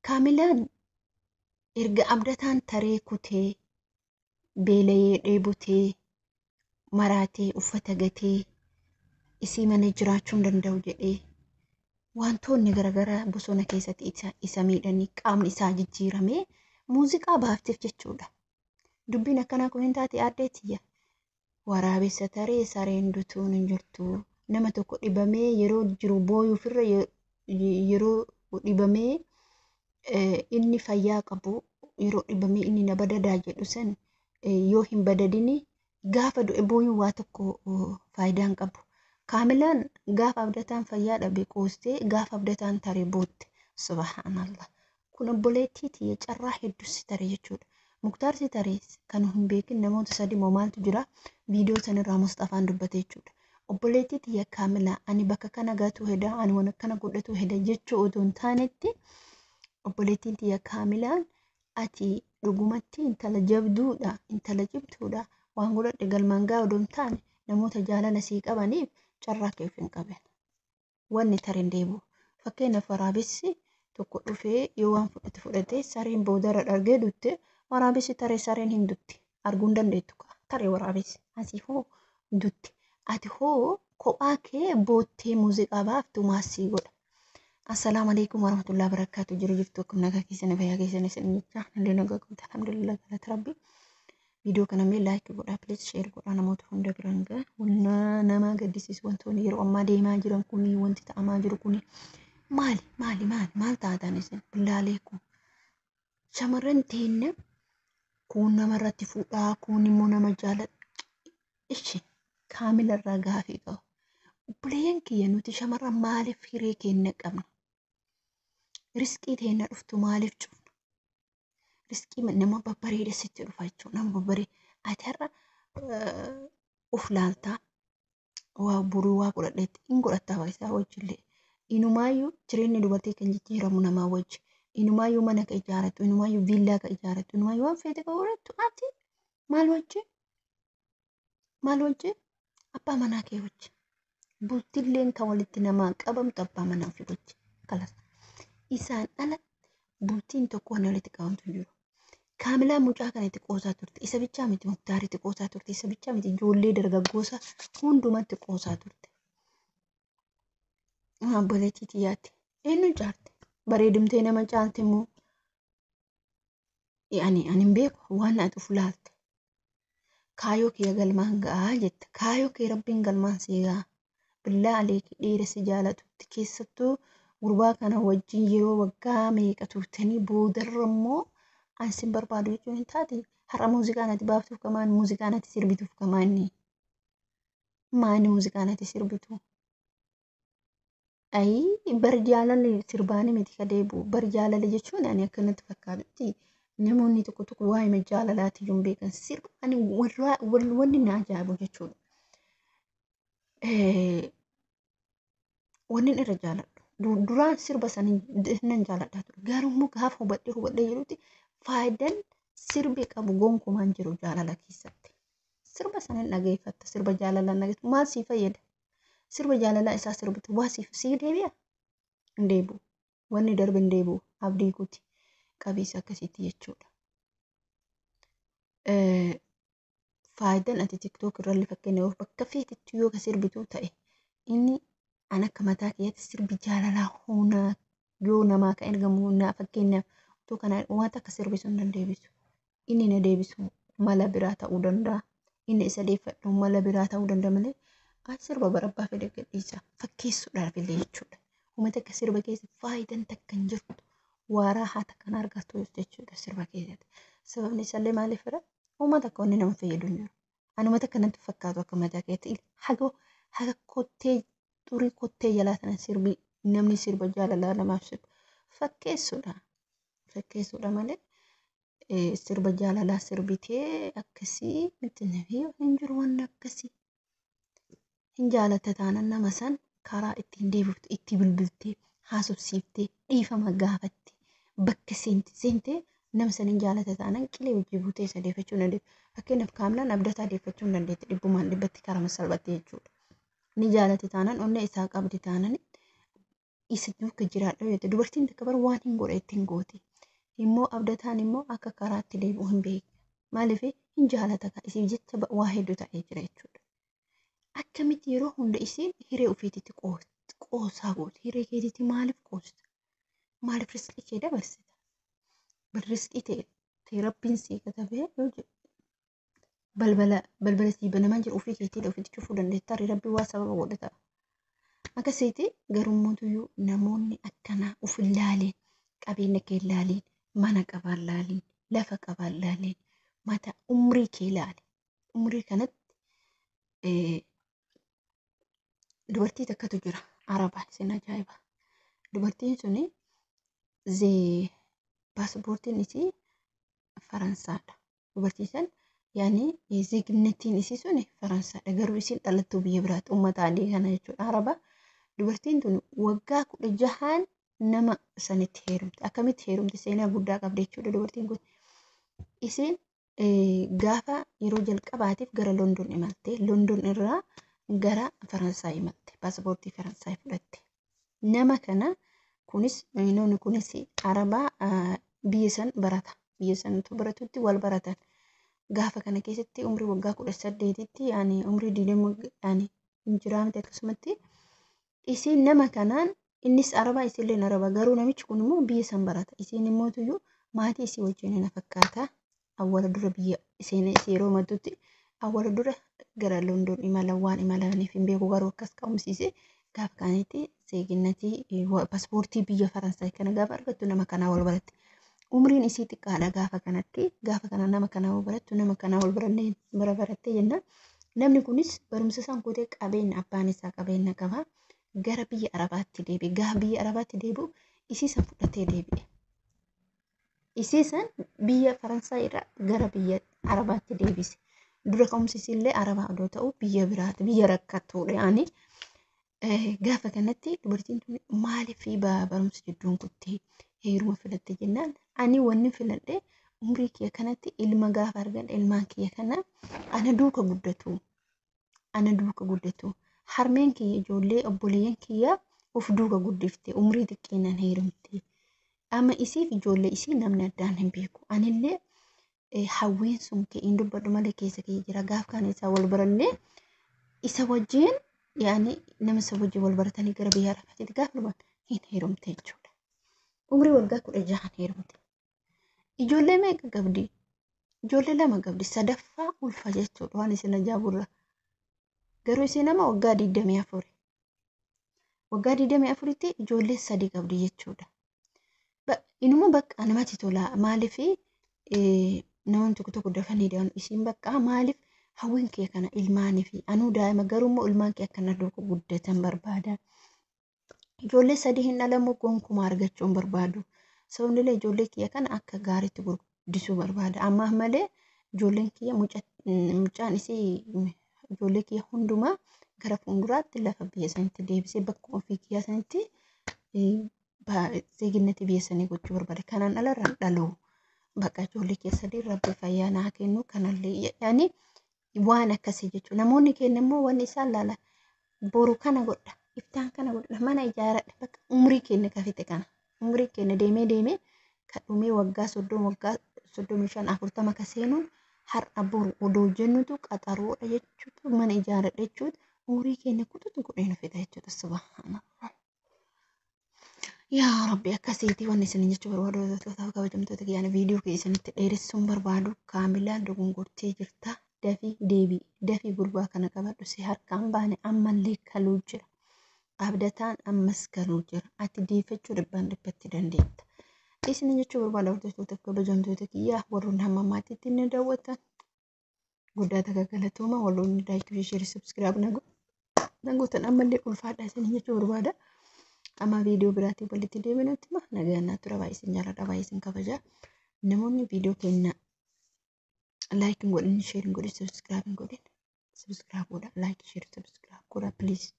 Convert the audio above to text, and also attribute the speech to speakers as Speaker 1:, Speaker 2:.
Speaker 1: Kaamilaan erga abdataan taree kutee beelayee dheebotee maraatee uffata gatee isii mana jiraachuu hin danda'u jedhee wantoonni garaagaraa bosona keessatti isa miidhanii qaamni isaa jijjiiramee muuziqaa baafteef jechuudha. Dubbiin akkanaa kun hin taate aaddeetiyya. Waraabessa taree sareen dutuun hin jirtu. Nama tokko dhibamee yeroo jiru booyuufirra yeroo dhibamee inni fayyaa qabu yeroo dhibamee inni na badadaa jedhu san yoo hin badadini gaafa du'e booyuu waa tokko faayidaa hin qabu. Kaamilaan gaafa abdataan fayyaa dhabe qoostee gaafa abdataan taree bootte. Subhaanallah. Kun obboleettiiti carraa hedduus taree jechuudha. Muktaar Sitarees kan hin beekin namoota sadii moo maaltu jira viidiyoo sanarraa Mustafaan dubbate jechuudha. Obboleettiiti yaa Kaamilaa ani bakka kana gatuu heda ani waan akkana godhatu heda jechuu otoo hin taanetti obboleettiiti yaa Kaamilaan ati dhugumatti intala jabduudha intala jibtuudha waan godhadhe galmaan gaa odoo hin taane namoota jaalala sii qabaniif carraa keef hin qaben. Wanni tareen deebi'u fakkeenyaaf waraabessi tokko dhufee yoo waan fudhatee sareen boodara dhargee dutte waraabessi taree sareen hin dutti arguu hin dandeettu taree waraabessi asii hoo dutti ati hoo kophaa kee boottee muuziqaa baaftu maasii godha. Assalaamu alaikum warahmatullahi wabarakatuh. Jirtu akkam nagaa keessan fayyaa keessan isin jecha illee nagaa qabda alhamdulillah galata rabbi. Viidiyoo kana mee laayik godhaa please share godhaa namoota hunda biraan ga'a. Wanna nama gaddisiisu wantoonni yeroo ammaa deemaa jiran kuni wanti ta'amaa jiru kuni maal taatan isin billaaleekum shamarran teenya kun namarratti fuudhaa kun immoo nama jaalladha. Ishi Kaamilarraa gaafii qabu. Obboleeyyan kiyya nuti shamarran maaliif hiree keenya qabna? Riskii teenya dhuftu maaliif cufna? Riskii nama babbareeda sitti dhufa jechuudha. Nama babbareeda ati har'a uf laaltaa waa buruu waa godhadheetti hin godhattaa isaa wajjillee. Inumaayyuu jireenyi dubartii kan jijjiiramu namaa wajji. Inumaayyuu mana ka ijaaratu, inumaayyuu viillaa ka ijaaratu, inumaayyuu waan feete ka godhattu ati maal wajji? Abbaa manaa kee wajji. Bultilleen kan walitti namaa qabamtu abbaa manaa fi wajji. Kalas. Isaan ala bultiin tokko waan walitti qabamtu jiru. Kaamilaa mucaa kana itti qoosaa turte. Isa bichaa miti Muktaarii itti qoosaa turte. Isa bichaa miti ijoollee dargaggoosa hundumatti qoosaa turte. Obboleettii xiyyaatti. Eenyu jaarte? Bareedumtee nama caalte immoo ani hin beeku waan ati uf laalte. Kaayoo kee galmaan ga'aa jette. Kaayoo kee rabbiin galmaan see ga'a. Billaa aleeki dhiira si jaalatutti keessattuu gurbaa kana wajjin yeroo waggaa meeqa turtanii boodarra immoo ansin barbaadu jechuun hin taate har'a muuziqaan ati baaftuuf kamaan muuziqaan ati sirbituuf kamaanni maani muuziqaan ati sirbitu. Bar jaalala sirbaanii miti ka deebi'u. Bar jaalala jechuun ani akkanatti fakkaatutti namoonni tokko tokko waa'ee ma jaalalaati iyyuu hin beekan sirba ani wanni na ajaa'ibu jechuudha. Wanni irra jaaladhu duraan sirba sanii nan jaaladhaa ture. Garuu immoo gaafa hubadhee jirutti faayidaan sirbi qabu gonkumaan jiru jaalala keessatti. Sirba sanin dhageeffatta sirba jaalala dhageeffatta maal sii fayyada? Sirba jaalalaa isaa sirbitu waa sii deebi'a? Hin deebi'u. Wanni darbe hin deebi'u. Abdii kuti qabeessa akkasitti jechuudha. Faayidaan ati tiktook irrallee fakkeenyaaf bakka feetitti yoo ka sirbitu ta'e inni an akka mataa keetti sirbi jaalalaa hoonaa yoo namaa ka ergamu naa fakkeenyaaf utuu kana waan akka sirbisu hin deebisu. Inni na deebisu mala biraa ta'uu danda'a. Inni isa deeffadhu mala biraa ta'uu danda'a malee sirba barabbaa fedhe gadhiisa fakkeessuudhaaf illee jechuudha. Uummata akka sirba keessa faayidaan takka hin jirtu waaraa haa takkan argatu jechuudha sirba keessatti. Sababni isaallee maaliif fira? Uummata akka wanni nama fayyadu hin jiru. Ani uummata akkanatti fakkaatu akka mataa keetti haga kottee xurii kottee jalaa sana sirbi namni sirba jaalalaa namaaf sirbu fakkeessuudha. Fakkeessuudha malee sirba jaalalaa sirbitee akkasii miti nafi hin jiru waan akkasii. Hin jaalatta taanaan nama san karaa ittiin deebiftu itti bilbiltee haasofsiiftee dhiifama gaafatte bakka seentee nama san hin jaalatta taanaan qilee hojii buutee isa deeffachuu hin dandeettu. Fakkeenyaaf Kaamilaan abdataa deeffachuu hin dandeetti dhibbumaan dhibbatti karaa salphaatti jechuudha. Ni jaalatte taanaan onnee isaa qabdi taanaan isa duuka jiraadha yoo ta'e dubartiin takka bar waan hin godhe ittiin gooti. Immoo abdataan immoo akka karaatti deebi'u hin beeku. Maaliif hin jaalata ka isiif jecha waa hedduu ta'ee jira jechuudha. Akkamitti yeroo hunda isiin hiree ofiititti qoosaa gooti. Hiree keetitti maaliif qoosta? Maaliif riskii kee dabarsita? Bal riskii ta'e rabbiin sii katabee yoo jedhu balbala sii banamaa jiru ofii keetii ofiitti cufuu dandeetta. Rabbi waa sababa godhata. Akkasitti garummootuyyuu namoonni akkanaa of ilaaleen qabeenya kee ilaaleen mana qabaan ilaaleen lafa qabaan ilaaleen mata umrii kee ilaale. Umrii kanatti dubartii takkatu jira Arabaa isin ajaa'iba. Dubartiin suni paaspoortiin isii Faransaadha. Dubartiin san yaani zeegnettiin isii suni Faransaadha. Garuu isiin dhalattuu biyya biraatti uummata adii kana jechuudha Arabaa. Dubartiin tun waggaa 16 nama sanitti heerumte. Akkamitti heerumte seenaa guddaa qabdi jechuudha dubartiin kun. Isiin gaafa yeroo jalqabaatiif gara London imalte. London irraa gara Faransaay imalte. Paaspoortii Faransaay fudhatte. Nama kana kunis namni kunis Arabaa biyya san barata. Biyya san baratutti wal baratan. Gaafa kana keessatti umrii waggaa 18tti yaani umrii 20 yaani injiraamte akkasumatti isiin nama kanaan innis Arabaa isilleen Arabaa garuu namichi kun immoo biyya san barata. Isiin immoo tuyyuu maatii isii wajjin na fakkaata. Awwala dura biyya isiin yeroo maddutti awwala dura gara London waan imalaniif hin beeku garuu akkas ka'umsiise gaafa kaanitti zeeginatii paaspoortii biyya Faransaay kana gaafa argattu nama kanaa wal baratte. Umriin isii xiqqaadha gaafa kanatti gaafa kana nama kanaa wal barattu nama kanaa wal baratte jenna. Namni kunis barumsa isaan kutee qabeenya abbaan isaa qabeenya qaba. Gara biyya Arabaatti deebi'e. Gaafa biyya Arabaatti deebi'u isii san fudhatee deebi'e. Isii san biyya Faransaay irraa gara biyya Arabaatti deebise. Dura ka'umsiisillee Arabaa odoo ta'u biyya biraati biyya rakkattuudha yaani. Gaafa kanatti dubartiin tun maaliif barumsa jidduun kuttee heeruma filatte jennaan ani wanni filadhe umrii kiyya kanatti ilma gaafa argadhe ilmaan kiyya kana ana duuka guddatu. Harmeen kiyya ijoollee obboleeyyan kiyya of duuka guddifte umrii xiqqeenaan heerumte. Amma isiif ijoollee isii namni addaan hin beeku. Anillee hawwiin sun keeyin dubbadhu malee keessa kee jira. Gaaf kaan isaa wal barannee isa wajjin yaani nama isa wajjin wal baratanii gara biyya Arabaatti gaafa dhuman hin heerumte jechuudha. Umrii waggaa 16 heerumte. Ijoollee meeqa qabdi? Ijoollee 2 qabdi. Sadaffaa ulfa jechuudha waan isin ajaa'iburra. Garuu isin nama waggaa 24. Waggaa 24tti ijoollee 3 qabdi jechuudha. Inuma bakka namatti tola. Maaliif namoonni tokko dafanii deeman isin bakka maaliif hawwiin kee kana ilmaanii fi anuu daa'ima garuu immoo ilmaan kee akkana duuka guddatan barbaada. Ijoollee 3 hin dhalamu gonkumaa argachuu hin barbaadu. Sababni ijoollee kiyya kana akka gaariitti guddisuu barbaada. Amma malee ijoolleen kiyya mucaan isii ijoollee kiyya hundumaa gara fuulduraatti lafa biyya sanitti deebisee bakkuma ofii kiyya sanitti zeeginati biyya sanii gochuu barbaada. Kanaan alarraan dhaluu bakka ijoollee kiyya 3 rabbi fayyaa naa kennu kanallee yaani waan akkasii jechuudha. Namoonni keenya immoo wanni isaan laala boru kana godha iftaan kana godha mana ijaaradha bakka umrii keenya kafite kana umrii keenya deemee kadhumee waggaa 30 waggaa 35 40 ka seenuun har'a boru odoo jennutu qaxaroodha jechuudha. Mana ijaaradha jechuudha. Umrii keenya kututu godhee nu fida jechuudha. Subhanallah. Yaa Rabbi akkasiiti wanni isin jechuu barbaadu kabajamtoota kiyyaana viidiyoo keessanitti dheeressuun barbaadu kaamilaan dogongortee jirta. Dafii gurbaa kana qabadhu si harkaan baane ammallee kaluu jira. Abdataan ammas kaluu jira. Ati deeffachuu dhibbatti dandeetta. Isin jechuu barbaada hordoftoota kabajamtoota kiyyaa warroonni hamma maatiitti inni daawwatan guddaa takka galatooma warroonni laayikii fi sheerii sabskiraayib naguutan ammallee ulfaadha isin jechuu barbaada. Amma viidiyoo biraatiin walitti deebinutti nagaan tura baay'ee isin jaalladha baay'ee isin kabaja. Namoonni viidiyoo keenya like godhin share godhin subscribe godhin subscribe godha like share subscribe godha please.